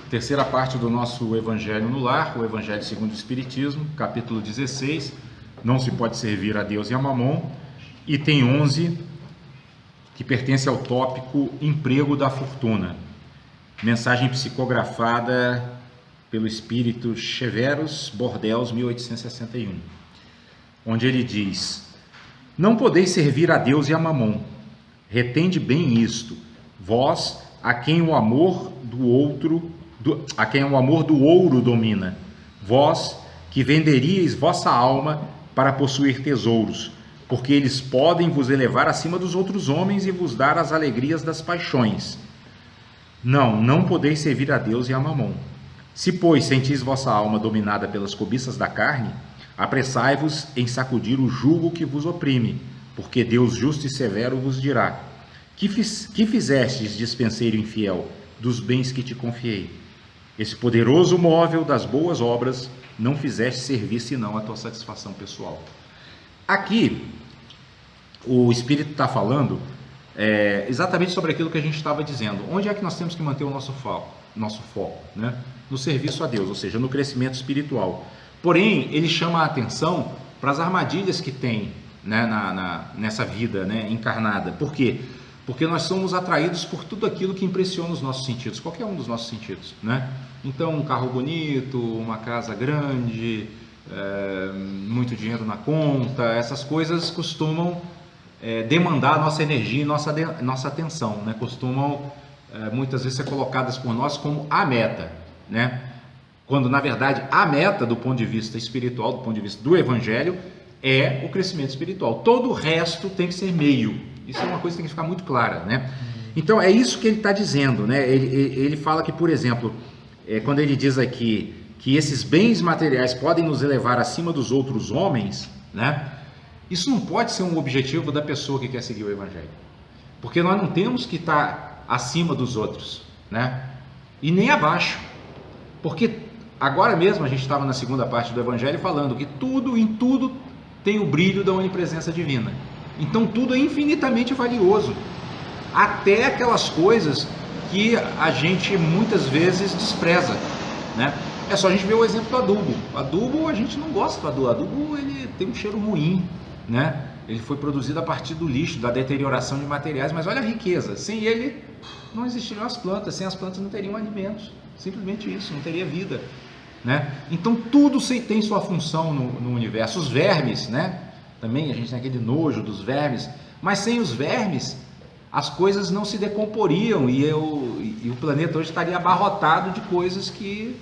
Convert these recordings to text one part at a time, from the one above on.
Terceira parte do nosso Evangelho no Lar, o Evangelho segundo o Espiritismo, capítulo 16, não se pode servir a Deus e a Mamon, item 11, que pertence ao tópico emprego da fortuna. Mensagem psicografada pelo espírito Cheverus Bordels, 1861, onde ele diz: não podeis servir a Deus e a Mamon, retende bem isto, vós a quem o amor do ouro domina, vós que venderíeis vossa alma para possuir tesouros, porque eles podem vos elevar acima dos outros homens e vos dar as alegrias das paixões. Não podeis servir a Deus e a Mamon. Se, pois, sentis vossa alma dominada pelas cobiças da carne, apressai-vos em sacudir o jugo que vos oprime, porque Deus justo e severo vos dirá: que fizestes, dispenseiro infiel, dos bens que te confiei? Esse poderoso móvel das boas obras não fizeste servir senão a tua satisfação pessoal. Aqui, o Espírito está falando exatamente sobre aquilo que a gente estava dizendo. Onde é que nós temos que manter o nosso foco? Né? No serviço a Deus, ou seja, no crescimento espiritual. Porém, ele chama a atenção para as armadilhas que tem, né, nessa vida, né, encarnada. Por quê? Porque nós somos atraídos por tudo aquilo que impressiona os nossos sentidos, qualquer um dos nossos sentidos, né? Então, um carro bonito, uma casa grande, muito dinheiro na conta, essas coisas costumam demandar a nossa energia e nossa atenção, né? Costumam muitas vezes ser colocadas por nós como a meta, né? Quando na verdade a meta do ponto de vista espiritual, do ponto de vista do Evangelho, é o crescimento espiritual. Todo o resto tem que ser meio. Isso é uma coisa que tem que ficar muito clara, né? Então é isso que ele está dizendo, né? Ele fala que, por exemplo, quando ele diz aqui que esses bens materiais podem nos elevar acima dos outros homens, né? Isso não pode ser um objetivo da pessoa que quer seguir o Evangelho, porque nós não temos que estar acima dos outros, né? E nem abaixo, porque agora mesmo a gente estava na segunda parte do Evangelho falando que em tudo tem o brilho da onipresença divina. Então tudo é infinitamente valioso, até aquelas coisas que a gente muitas vezes despreza, né? É só a gente ver o exemplo do adubo. O adubo, a gente não gosta do adubo. O adubo, ele tem um cheiro ruim, né? Ele foi produzido a partir do lixo, da deterioração de materiais, mas olha a riqueza. Sem ele não existiriam as plantas, sem as plantas não teriam alimentos. Simplesmente isso, não teria vida, né? Então tudo tem sua função no universo. Os vermes, né? Também a gente tem aquele nojo dos vermes, mas sem os vermes as coisas não se decomporiam e o planeta hoje estaria abarrotado de coisas que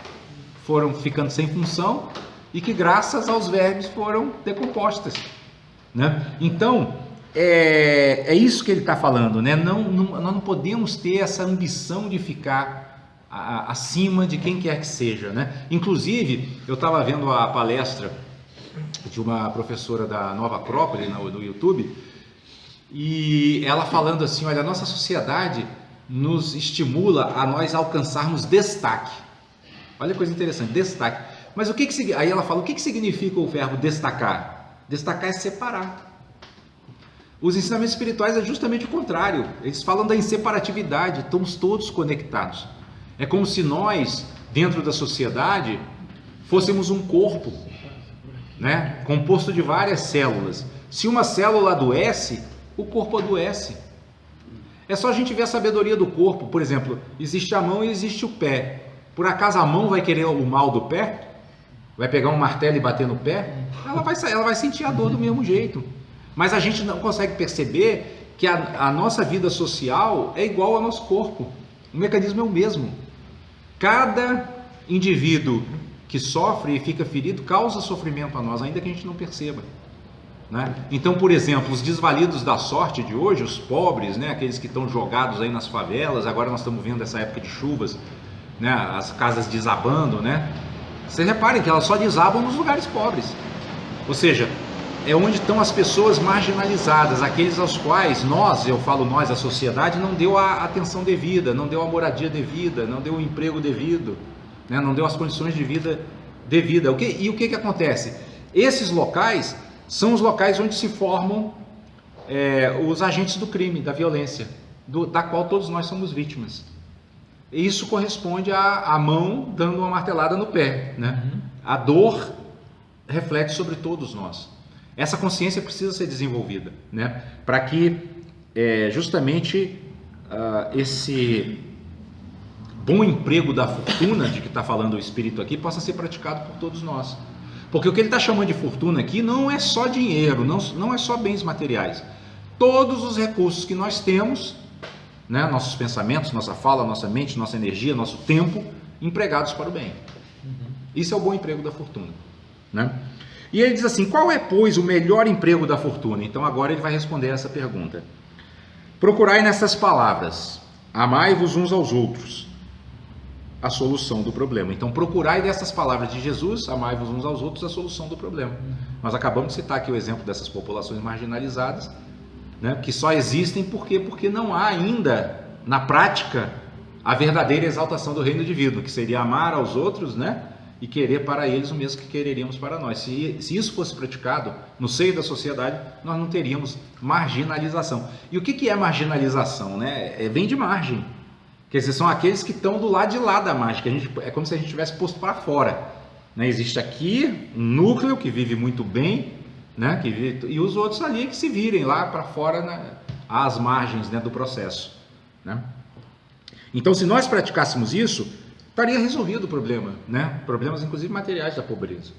foram ficando sem função e que graças aos vermes foram decompostas, né? Então é isso que ele está falando, né? Nós não podemos ter essa ambição de ficar acima de quem quer que seja, né? Inclusive eu estava vendo a palestra de uma professora da Nova Acrópole no YouTube, e ela falando assim: olha, a nossa sociedade nos estimula a nós alcançarmos destaque. Olha que coisa interessante, destaque. Mas aí ela fala, o que significa o verbo destacar? Destacar é separar. Os ensinamentos espirituais é justamente o contrário. Eles falam da inseparatividade, estamos todos conectados. É como se nós, dentro da sociedade, fôssemos um corpo, né? Composto de várias células. Se uma célula adoece, o corpo adoece. É só a gente ver a sabedoria do corpo. Por exemplo, existe a mão e existe o pé. Por acaso a mão vai querer o mal do pé? Vai pegar um martelo e bater no pé? Ela vai sentir a dor do mesmo jeito. Mas a gente não consegue perceber que a nossa vida social é igual ao nosso corpo. O mecanismo é o mesmo. Cada indivíduo que sofre e fica ferido causa sofrimento a nós, ainda que a gente não perceba, né? Então, por exemplo, os desvalidos da sorte de hoje, os pobres, né, aqueles que estão jogados aí nas favelas, agora nós estamos vendo essa época de chuvas, né, as casas desabando, né? Vocês reparem que elas só desabam nos lugares pobres, ou seja, é onde estão as pessoas marginalizadas, aqueles aos quais eu falo nós, a sociedade, não deu a atenção devida, não deu a moradia devida, não deu o emprego devido, né? Não deu as condições de vida devida. E o que acontece? Esses locais são os locais onde se formam os agentes do crime, da violência, da qual todos nós somos vítimas. Isso corresponde à mão dando uma martelada no pé, né? A dor reflete sobre todos nós. Essa consciência precisa ser desenvolvida, né? Para que justamente esse bom emprego da fortuna, de que está falando o Espírito aqui, possa ser praticado por todos nós. Porque o que ele está chamando de fortuna aqui não é só dinheiro, não é só bens materiais. Todos os recursos que nós temos, né, nossos pensamentos, nossa fala, nossa mente, nossa energia, nosso tempo, empregados para o bem. Isso é o bom emprego da fortuna, né? E ele diz assim: qual é, pois, o melhor emprego da fortuna? Então agora ele vai responder essa pergunta. Procurai nessas palavras: amai-vos uns aos outros, a solução do problema. Então procurai dessas palavras de Jesus: amai-vos uns aos outros, a solução do problema. Nós acabamos de citar aqui o exemplo dessas populações marginalizadas, né, que só existem porque não há ainda na prática a verdadeira exaltação do reino divino, que seria amar aos outros, né, e querer para eles o mesmo que quereríamos para nós. Se isso fosse praticado no seio da sociedade, nós não teríamos marginalização. E o que é marginalização, né? Vem de margem. Quer dizer, são aqueles que estão do lado de lá da margem, que é como se a gente tivesse posto para fora, né? Existe aqui um núcleo que vive muito bem, né? E os outros ali que se virem lá para fora, né? Às margens, né, do processo, né? Então, se nós praticássemos isso, estaria resolvido o problema, né? Problemas, inclusive, materiais da pobreza.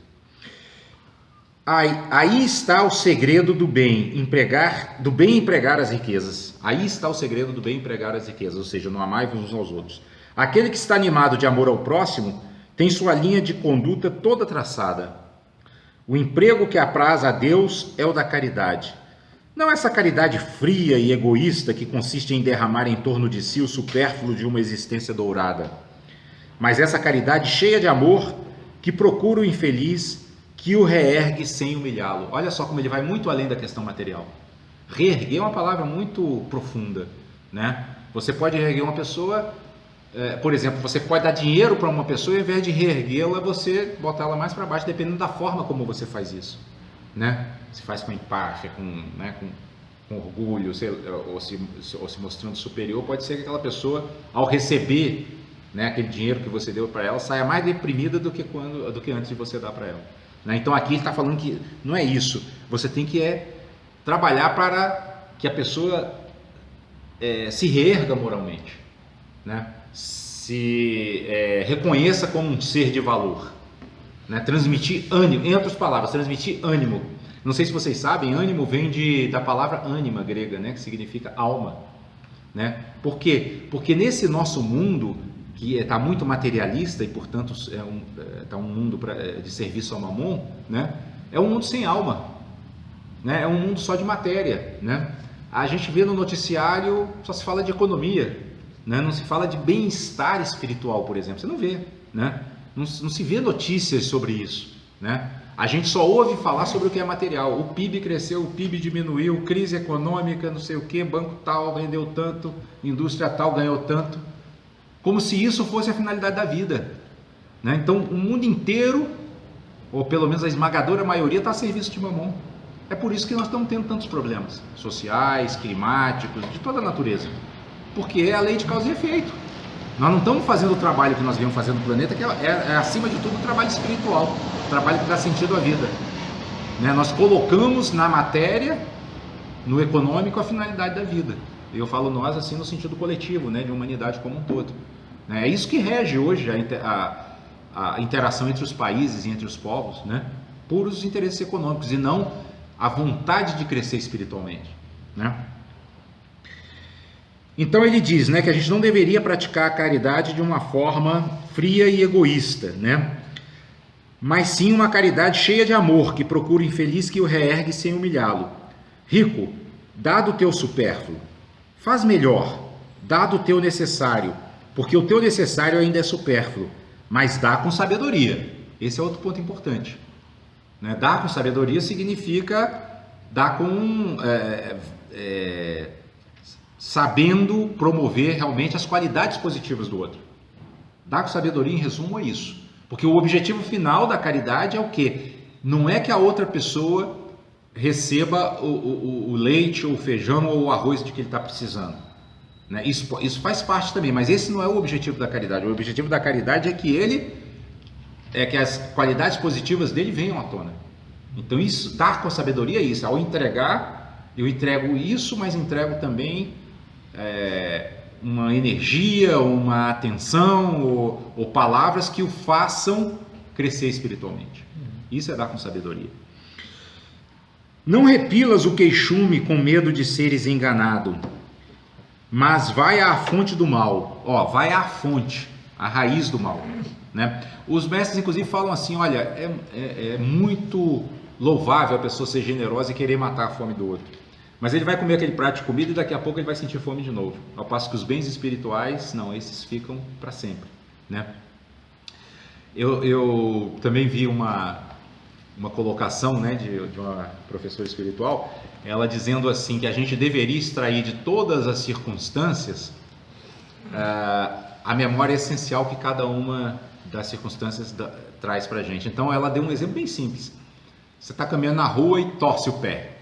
Aí está o segredo do bem empregar as riquezas. Aí está o segredo do bem empregar as riquezas, ou seja, não amai-vos uns aos outros. Aquele que está animado de amor ao próximo tem sua linha de conduta toda traçada. O emprego que apraz a Deus é o da caridade. Não essa caridade fria e egoísta que consiste em derramar em torno de si o supérfluo de uma existência dourada, mas essa caridade cheia de amor que procura o infeliz, que o reergue sem humilhá-lo. Olha só como ele vai muito além da questão material. Reerguer é uma palavra muito profunda, né? Você pode reerguer uma pessoa, por exemplo, você pode dar dinheiro para uma pessoa e ao invés de reerguê-la, você botar ela mais para baixo, dependendo da forma como você faz isso, né? Se faz com empáfia, com orgulho, ou se mostrando superior, pode ser que aquela pessoa, ao receber, né, aquele dinheiro que você deu para ela, saia mais deprimida do que antes de você dar para ela, né? Então aqui ele está falando que não é isso. Você tem que trabalhar para que a pessoa se reerga moralmente, né? Se reconheça como um ser de valor, né? Transmitir ânimo, em outras palavras, transmitir ânimo. Não sei se vocês sabem, ânimo vem da palavra ânima grega, né, que significa alma, né? Por quê? Porque nesse nosso mundo que está muito materialista e, portanto, está um mundo de serviço ao mamon, né? É um mundo sem alma, né? É um mundo só de matéria, né? A gente vê no noticiário, só se fala de economia, né? Não se fala de bem-estar espiritual, por exemplo. Você não vê, né? Não se vê notícias sobre isso, né? A gente só ouve falar sobre o que é material. O PIB cresceu, o PIB diminuiu, crise econômica, não sei o que, banco tal vendeu tanto, indústria tal ganhou tanto, como se isso fosse a finalidade da vida, né? Então o mundo inteiro, ou pelo menos a esmagadora maioria, está a serviço de mamon. É por isso que nós estamos tendo tantos problemas sociais, climáticos, de toda a natureza, porque é a lei de causa e efeito. Nós não estamos fazendo o trabalho que nós viemos fazendo no planeta, que é acima de tudo o trabalho espiritual, o trabalho que dá sentido à vida, né? Nós colocamos na matéria, no econômico, a finalidade da vida. Eu falo nós assim no sentido coletivo, né, de humanidade como um todo. É isso que rege hoje a interação entre os países e entre os povos, né? Puros interesses econômicos e não a vontade de crescer espiritualmente, né? Então ele diz, né, que a gente não deveria praticar a caridade de uma forma fria e egoísta, né? Mas sim uma caridade cheia de amor, que procura o infeliz, que o reergue sem humilhá-lo. Rico, dá do teu supérfluo. Faz melhor, dá do teu necessário, porque o teu necessário ainda é supérfluo, mas dá com sabedoria. Esse é outro ponto importante, né? Dar com sabedoria significa dar com sabendo promover realmente as qualidades positivas do outro. Dar com sabedoria, em resumo, é isso. Porque o objetivo final da caridade é o quê? Não é que a outra pessoa receba o leite, ou o feijão, ou o arroz de que ele está precisando. né? Isso faz parte também, mas esse não é o objetivo da caridade. O objetivo da caridade é que as qualidades positivas dele venham à tona. Então isso, dar com sabedoria é isso. Ao entregar, eu entrego isso, mas entrego também uma energia, uma atenção ou palavras que o façam crescer espiritualmente. Isso é dar com sabedoria. Não repilas o queixume com medo de seres enganado, mas vai à fonte do mal. Vai à fonte, à raiz do mal, né? Os mestres inclusive falam assim, olha, é muito louvável a pessoa ser generosa e querer matar a fome do outro, mas ele vai comer aquele prato de comida e daqui a pouco ele vai sentir fome de novo, ao passo que os bens espirituais, não, esses ficam para sempre, né? Eu também vi uma colocação, né, de uma professora espiritual, ela dizendo assim, que a gente deveria extrair de todas as circunstâncias a memória essencial que cada uma das circunstâncias traz para a gente. Então ela deu um exemplo bem simples. Você está caminhando na rua e torce o pé,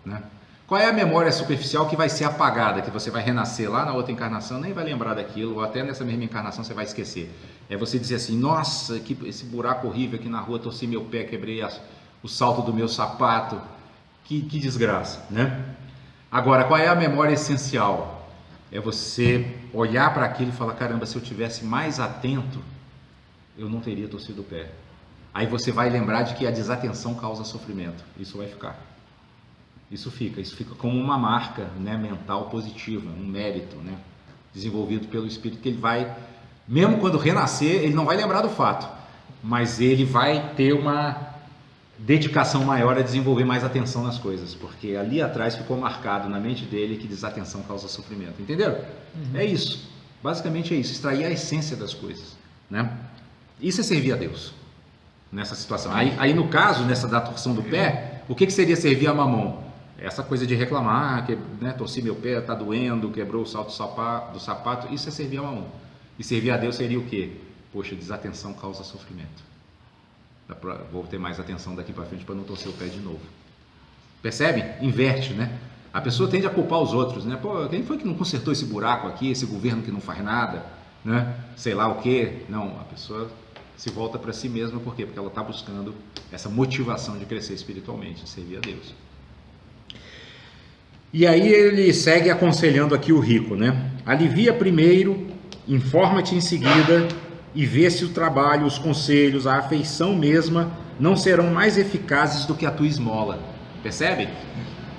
né? Qual é a memória superficial que vai ser apagada, que você vai renascer lá na outra encarnação, nem vai lembrar daquilo, ou até nessa mesma encarnação você vai esquecer? É você dizer assim, nossa, esse buraco horrível aqui na rua, torci meu pé, quebrei o salto do meu sapato, que desgraça, né? Agora, qual é a memória essencial? É você olhar para aquilo e falar, caramba, se eu tivesse mais atento, eu não teria torcido o pé. Aí você vai lembrar de que a desatenção causa sofrimento, isso vai ficar. Isso fica como uma marca, né, mental positiva, um mérito, né, desenvolvido pelo espírito, que ele vai, mesmo quando renascer, ele não vai lembrar do fato, mas ele vai ter uma dedicação maior a desenvolver mais atenção nas coisas, porque ali atrás ficou marcado na mente dele que desatenção causa sofrimento, entenderam? É isso, basicamente é isso, extrair a essência das coisas, né? Isso é servir a Deus nessa situação. Aí no caso, nessa da torção do pé, o que seria servir a Mamon? Essa coisa de reclamar, né, torci meu pé, tá doendo, quebrou o salto do sapato, isso é servir a Mamon. E servir a Deus seria o quê? Poxa, desatenção causa sofrimento. Vou ter mais atenção daqui para frente para não torcer o pé de novo. Percebe? Inverte, né? A pessoa tende a culpar os outros, né? Pô, quem foi que não consertou esse buraco aqui, esse governo que não faz nada, né? Sei lá o quê. Não, a pessoa se volta para si mesma, por quê? Porque ela está buscando essa motivação de crescer espiritualmente, de servir a Deus. E aí ele segue aconselhando aqui o rico, né? Alivia primeiro, informa-te em seguida e vê se o trabalho, os conselhos, a afeição mesma não serão mais eficazes do que a tua esmola. Percebe?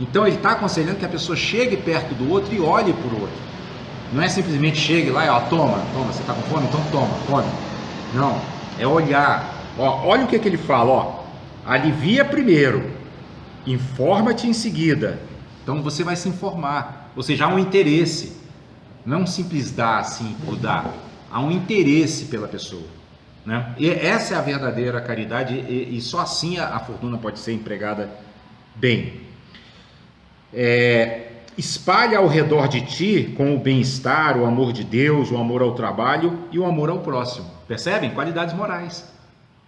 Então ele está aconselhando que a pessoa chegue perto do outro e olhe para o outro. Não é simplesmente chegue lá e toma, você está com fome? Então toma, come. Não, é olhar. Olha o que ele fala, alivia primeiro, informa-te em seguida. Então você vai se informar, ou seja, há um interesse, não é um simples dar assim por dar, há um interesse pela pessoa, né? E essa é a verdadeira caridade e só assim a fortuna pode ser empregada bem. Espalha ao redor de ti com o bem-estar, o amor de Deus, o amor ao trabalho e o amor ao próximo. Percebem? Qualidades morais.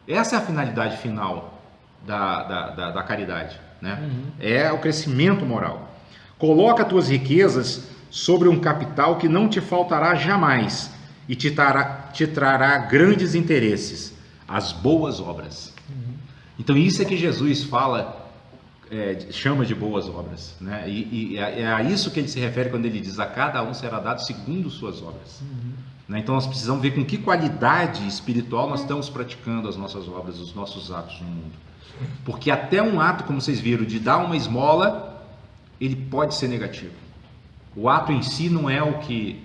Essa é a finalidade final da caridade, né? É o crescimento moral. Coloca tuas riquezas sobre um capital que não te faltará jamais e te trará grandes interesses, as boas obras. Então isso é que Jesus fala, chama de boas obras, né? E é a isso que ele se refere quando ele diz, a cada um será dado segundo suas obras. Né? Então nós precisamos ver com que qualidade espiritual nós estamos praticando as nossas obras, os nossos atos no mundo. Porque até um ato, como vocês viram, de dar uma esmola, ele pode ser negativo. O ato em si não é o que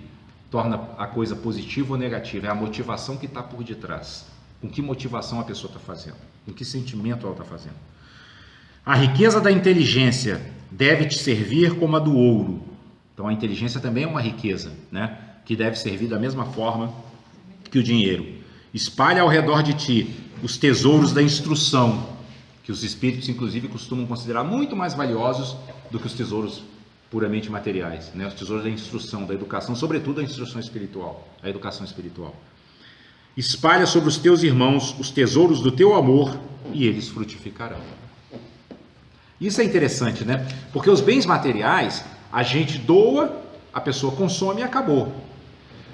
torna a coisa positiva ou negativa, é a motivação que está por detrás. Com que motivação a pessoa está fazendo, com que sentimento ela está fazendo. A riqueza da inteligência deve te servir como a do ouro. Então a inteligência também é uma riqueza, né? Que deve servir da mesma forma que o dinheiro. Espalha ao redor de ti os tesouros da instrução, que os espíritos inclusive costumam considerar muito mais valiosos do que os tesouros puramente materiais, né? Os tesouros da instrução, da educação, sobretudo a instrução espiritual, a educação espiritual. Espalha sobre os teus irmãos os tesouros do teu amor e eles frutificarão. Isso é interessante, né? Porque os bens materiais a gente doa, a pessoa consome e acabou.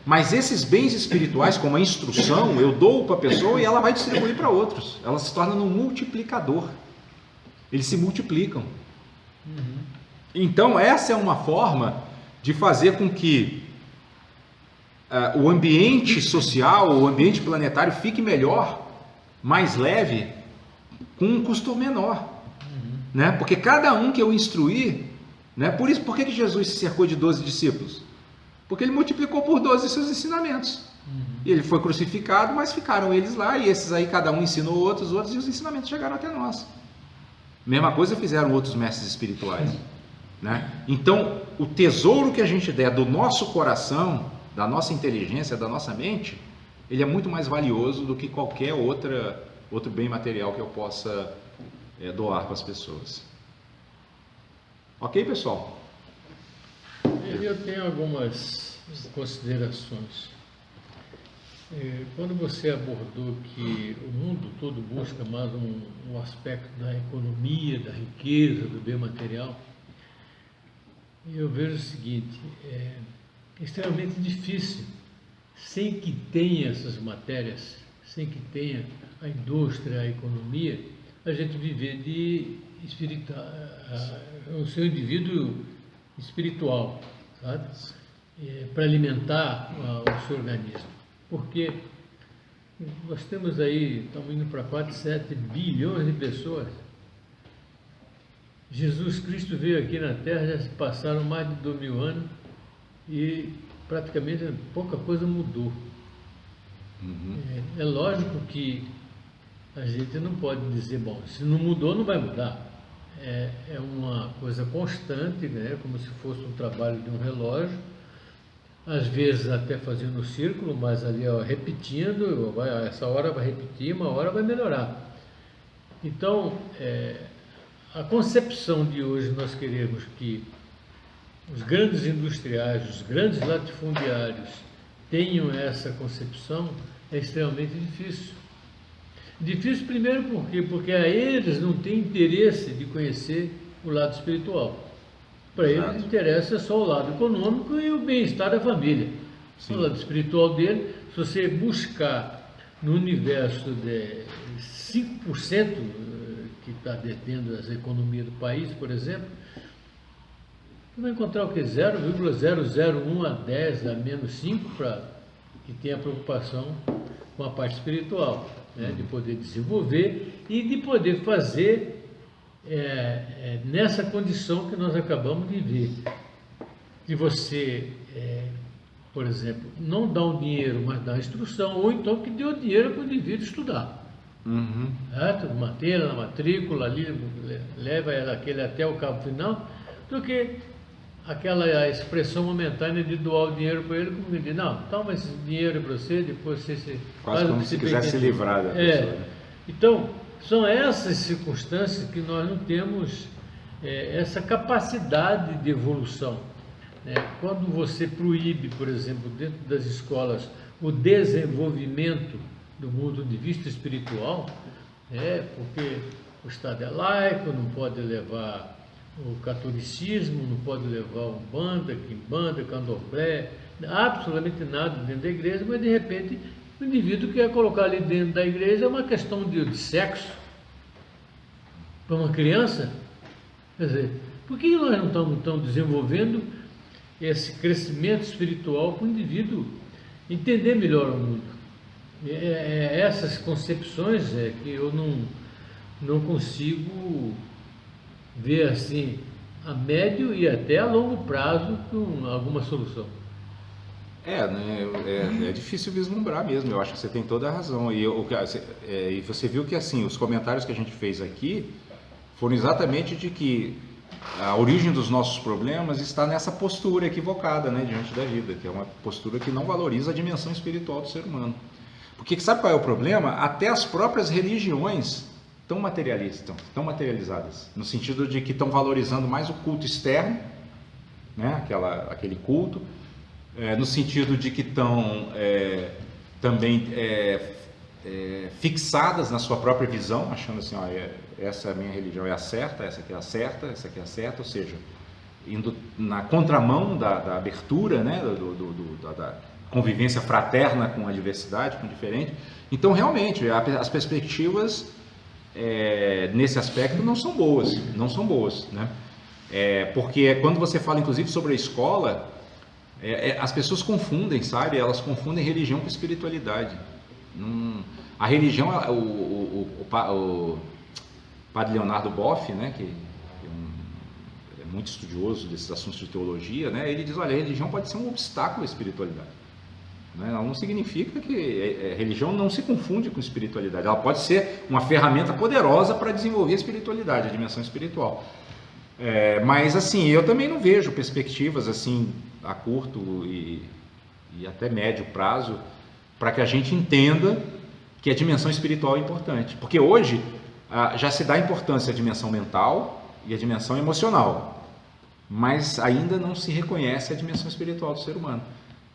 Mas esses bens espirituais, como a instrução, eu dou para a pessoa e ela vai distribuir para outros. Ela se torna um multiplicador. Eles se multiplicam. Então, essa é uma forma de fazer com que o ambiente social, o ambiente planetário fique melhor, mais leve, com um custo menor. Né? Porque cada um que eu instruir, né? Por que Jesus se cercou de 12 discípulos? Porque ele multiplicou por 12 seus ensinamentos. E ele foi crucificado, mas ficaram eles lá, e esses aí cada um ensinou outros, e os ensinamentos chegaram até nós. Mesma coisa fizeram outros mestres espirituais. Né? Então, o tesouro que a gente der do nosso coração, da nossa inteligência, da nossa mente, ele é muito mais valioso do que qualquer outro bem material que eu possa doar para as pessoas. Ok, pessoal? Eu tenho algumas considerações. Quando você abordou que o mundo todo busca mais um aspecto da economia, da riqueza, do bem material, eu vejo o seguinte: é extremamente difícil, sem que tenha essas matérias, sem que tenha a indústria, a economia, a gente viver de o seu indivíduo espiritual, sabe? Para alimentar o seu organismo. Porque nós temos aí, estamos indo para 4, 7 bilhões de pessoas. Jesus Cristo veio aqui na Terra, já se passaram mais de 2000 anos e praticamente pouca coisa mudou. É lógico que a gente não pode dizer, bom, se não mudou, não vai mudar. É uma coisa constante, né? Como se fosse um trabalho de um relógio, às vezes até fazendo o círculo, mas ali repetindo, essa hora vai repetir, uma hora vai melhorar. Então, a concepção de hoje, nós queremos que os grandes industriais, os grandes latifundiários tenham essa concepção, é extremamente difícil. Difícil primeiro por quê? Porque a eles não têm interesse de conhecer o lado espiritual. Para eles interessa só o lado econômico e o bem-estar da família. Sim. O lado espiritual dele, se você buscar no universo de 5% que está detendo as economias do país, por exemplo, você vai encontrar o que? 0,001 a 10 a menos 5 para que tenha preocupação com a parte espiritual, né? De poder desenvolver e de poder fazer nessa condição que nós acabamos de ver, de você, por exemplo, não dar um dinheiro, mas dar instrução, ou então que dê o dinheiro para o indivíduo estudar. Certo? Manter ela na matrícula, ali, leva ela até o cabo final, do que aquela expressão momentânea de doar o dinheiro para ele, como ele diz, não, toma esse dinheiro para você, depois você quase como se quiser se livrar da pessoa. Então, são essas circunstâncias que nós não temos essa capacidade de evolução. Né? Quando você proíbe, por exemplo, dentro das escolas, o desenvolvimento do ponto de vista espiritual, porque o Estado é laico, não pode levar o catolicismo, não pode levar o Umbanda, Quimbanda, Candomblé, absolutamente nada dentro da igreja, mas de repente o indivíduo quer colocar ali dentro da igreja uma questão de sexo para uma criança. Quer dizer, por que nós não estamos desenvolvendo esse crescimento espiritual para o indivíduo entender melhor o mundo? Essas concepções que eu não consigo ver assim a médio e até a longo prazo com alguma solução. É difícil vislumbrar mesmo, eu acho que você tem toda a razão. E você viu que assim, os comentários que a gente fez aqui foram exatamente de que a origem dos nossos problemas está nessa postura equivocada, né, diante da vida, que é uma postura que não valoriza a dimensão espiritual do ser humano. Porque sabe qual é o problema? Até as próprias religiões estão materializadas, no sentido de que estão valorizando mais o culto externo, né, aquele culto, no sentido de que estão também fixadas na sua própria visão, achando assim, essa é a minha religião, é a certa, essa aqui é a certa, essa aqui é a certa, ou seja, indo na contramão da abertura, né, da convivência fraterna com a diversidade, com o diferente. Então, realmente, as perspectivas nesse aspecto não são boas, né? Porque quando você fala, inclusive, sobre a escola, as pessoas confundem, sabe? Elas confundem religião com espiritualidade. A religião, o padre Leonardo Boff, né, que é muito estudioso desses assuntos de teologia, né, ele diz, olha, a religião pode ser um obstáculo à espiritualidade. Né? Ela não significa que a religião não se confunde com espiritualidade. Ela pode ser uma ferramenta poderosa para desenvolver a espiritualidade, a dimensão espiritual. Mas assim, eu também não vejo perspectivas assim a curto e até médio prazo para que a gente entenda que a dimensão espiritual é importante. Porque hoje já se dá importância à dimensão mental e à dimensão emocional, mas ainda não se reconhece a dimensão espiritual do ser humano.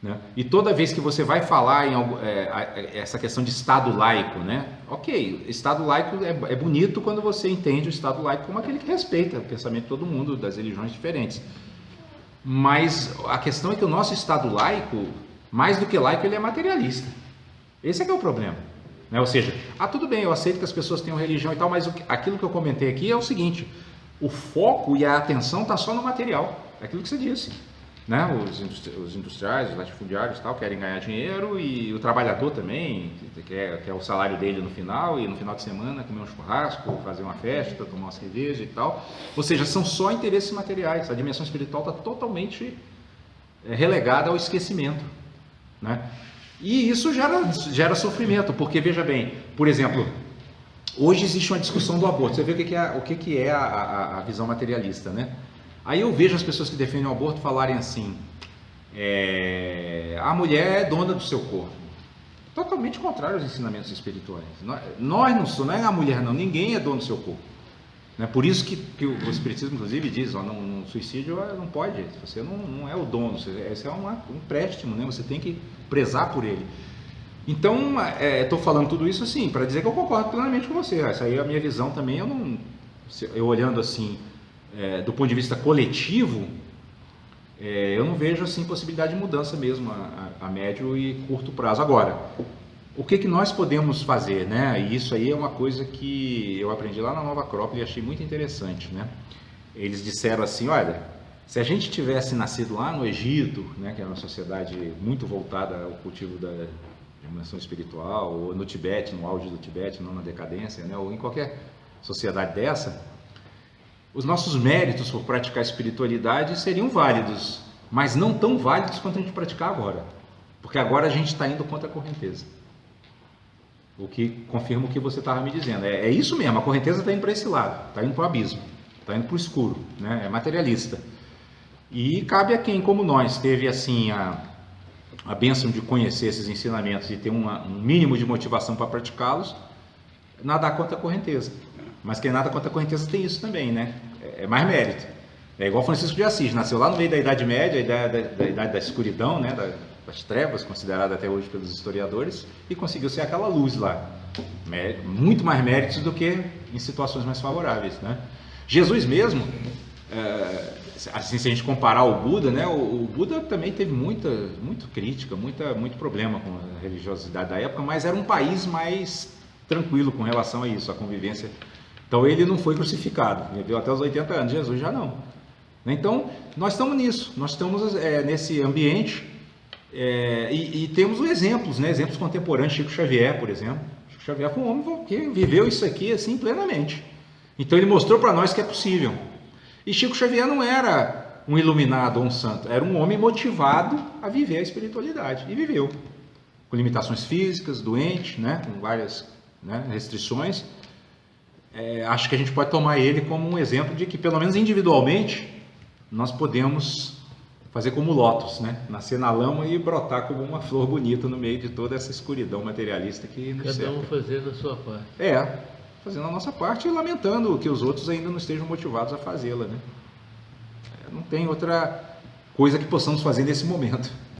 Né? E toda vez que você vai falar em essa questão de Estado laico, né? Ok, Estado laico é bonito quando você entende o Estado laico como aquele que respeita o pensamento de todo mundo, das religiões diferentes. Mas a questão é que o nosso Estado laico, mais do que laico, ele é materialista. Esse é que é o problema. Né? Ou seja, tudo bem, eu aceito que as pessoas tenham religião e tal, mas aquilo que eu comentei aqui é o seguinte, o foco e a atenção está só no material, é aquilo que você disse. Né? Os industriais, os latifundiários tal, querem ganhar dinheiro e o trabalhador também quer o salário dele no final e no final de semana comer um churrasco, fazer uma festa, tomar uma cerveja e tal. Ou seja, são só interesses materiais. A dimensão espiritual está totalmente relegada ao esquecimento. Né? E isso gera sofrimento, porque veja bem, por exemplo, hoje existe uma discussão do aborto. Você vê o que é a visão materialista, né? Aí eu vejo as pessoas que defendem o aborto falarem assim, a mulher é dona do seu corpo. Totalmente contrário aos ensinamentos espirituais. Nós não é a mulher não, ninguém é dono do seu corpo. Né? Por isso que o Espiritismo, inclusive, diz, no suicídio não pode, você não é o dono, esse é um empréstimo, né? Você tem que prezar por ele. Então, estou falando tudo isso assim, para dizer que eu concordo plenamente com você. Essa aí é a minha visão também, eu olhando assim, do ponto de vista coletivo, eu não vejo assim possibilidade de mudança mesmo a médio e curto prazo. Agora, o que nós podemos fazer, né? E isso aí é uma coisa que eu aprendi lá na Nova Acrópole e achei muito interessante, né? Eles disseram assim, olha, se a gente tivesse nascido lá no Egito, né, que é uma sociedade muito voltada ao cultivo da dimensão espiritual, ou no Tibete, no auge do Tibete, não na decadência, né, ou em qualquer sociedade dessa, os nossos méritos por praticar espiritualidade seriam válidos, mas não tão válidos quanto a gente praticar agora, porque agora a gente está indo contra a correnteza, o que confirma o que você estava me dizendo. É isso mesmo, a correnteza está indo para esse lado, está indo para o abismo, está indo para o escuro, né? É materialista. E cabe a quem, como nós, teve assim a bênção de conhecer esses ensinamentos e ter um mínimo de motivação para praticá-los, nadar contra a correnteza. Mas quem nada contra a correnteza tem isso também, né? É mais mérito. É igual Francisco de Assis, nasceu lá no meio da Idade Média, da idade da escuridão, né? Das trevas, considerada até hoje pelos historiadores, e conseguiu ser aquela luz lá. Muito mais méritos do que em situações mais favoráveis, né? Jesus mesmo, assim, se a gente comparar o Buda, né? O Buda também teve muita crítica, muito problema com a religiosidade da época, mas era um país mais tranquilo com relação a isso, a convivência. Então ele não foi crucificado, viveu até os 80 anos, Jesus já não. Então nós estamos nisso, nós estamos nesse ambiente e temos exemplos, né? Exemplos contemporâneos, Chico Xavier, por exemplo. Chico Xavier foi um homem que viveu isso aqui assim plenamente. Então ele mostrou para nós que é possível. E Chico Xavier não era um iluminado ou um santo, era um homem motivado a viver a espiritualidade, e viveu, com limitações físicas, doente, né? Com várias, né, restrições. Acho que a gente pode tomar ele como um exemplo de que, pelo menos individualmente, nós podemos fazer como lótus, né? Nascer na lama e brotar como uma flor bonita no meio de toda essa escuridão materialista que nos cerca. Cada um fazendo a sua parte. Fazendo a nossa parte e lamentando que os outros ainda não estejam motivados a fazê-la, né? Não tem outra coisa que possamos fazer nesse momento.